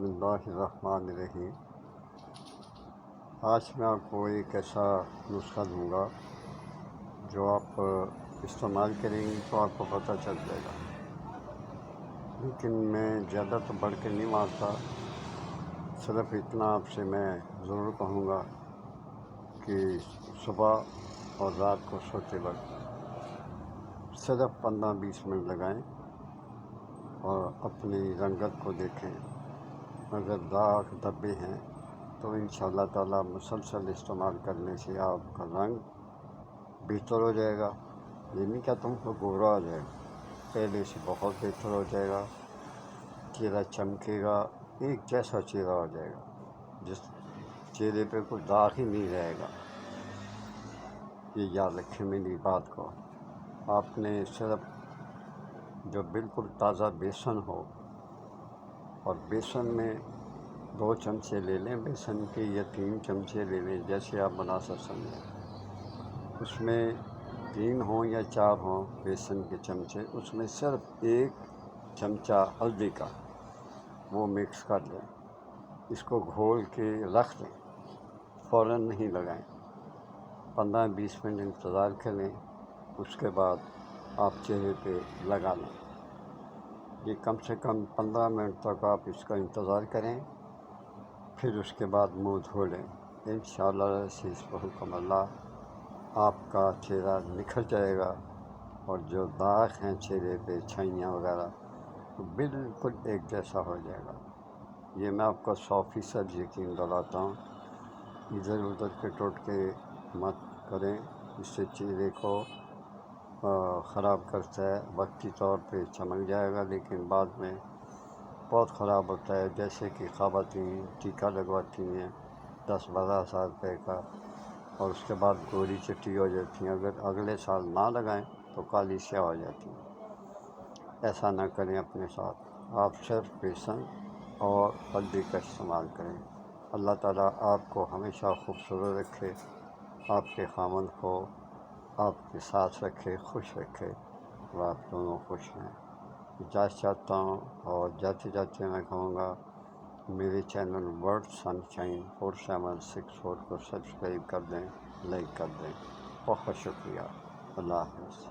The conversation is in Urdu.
بسم اللہ الرحمن الرحیم۔ آج میں آپ کو ایک ایسا نسخہ دوں گا جو آپ استعمال کریں گے تو آپ کو پتہ چل جائے گا، لیکن میں زیادہ تو بڑھ کے نہیں مارتا، صرف اتنا آپ سے میں ضرور کہوں گا کہ صبح اور رات کو سوتے وقت صرف 15-20 منٹ لگائیں اور اپنی رنگت کو دیکھیں۔ اگر داغ دھبے ہیں تو انشاءاللہ تعالیٰ مسلسل استعمال کرنے سے آپ کا رنگ بہتر ہو جائے گا۔ یہ نہیں کہ تم کو گورا ہو جائے گا، پہلے سے بہت بہتر ہو جائے گا، چہرہ چمکے گا، ایک جیسا چہرہ ہو جائے گا، جس چہرے پہ کوئی داغ ہی نہیں رہے گا۔ یہ یاد رکھیں میری بات کو۔ آپ نے صرف جو بالکل تازہ بیسن ہو، اور بیسن میں 2 چمچے لے لیں بیسن کے، یا 3 چمچے لے لیں، جیسے آپ مناسب سمجھیں۔ اس میں 3 ہوں یا 4 ہوں بیسن کے چمچے، اس میں صرف 1 چمچہ ہلدی کا وہ مکس کر لیں، اس کو گھول کے رکھ دیں، فوراً نہیں لگائیں، 15-20 منٹ انتظار کریں، اس کے بعد آپ چہرے پہ لگا لیں۔ یہ کم سے کم 15 منٹ تک آپ اس کا انتظار کریں، پھر اس کے بعد منہ دھو لیں۔ انشاءاللہ عزیز بحکم اللہ آپ کا چہرہ نکھر جائے گا، اور جو داغ ہیں چہرے پہ، چھائیاں وغیرہ، وہ بالکل ایک جیسا ہو جائے گا۔ یہ میں آپ کو 100% یقین دلاتا ہوں۔ ادھر ادھر کے ٹوٹکے مت کریں، اس سے چہرے کو خراب کرتا ہے۔ وقتی طور پہ چمک جائے گا، لیکن بعد میں بہت خراب ہوتا ہے۔ جیسے کہ خواتین ٹیکہ لگواتی ہیں 10-12 ہزار روپے کا، اور اس کے بعد گوری چٹی ہو جاتی ہیں، اگر اگلے سال نہ لگائیں تو کالی سیاہ ہو جاتی ہیں۔ ایسا نہ کریں اپنے ساتھ، آپ صرف بیسن اور ہلدی کا استعمال کریں۔ اللہ تعالیٰ آپ کو ہمیشہ خوبصورت رکھے، آپ کے خاوند کو آپ کے ساتھ رکھے، خوش رکھے، اور آپ دونوں خوش ہیں۔ اجازت چاہتا ہوں، اور جاتے جاتے میں کہوں گا میرے چینل ورڈ سن شائن 4764 کو سبسکرائب کر دیں، لائک کر دیں۔ بہت شکریہ۔ اللہ حافظ۔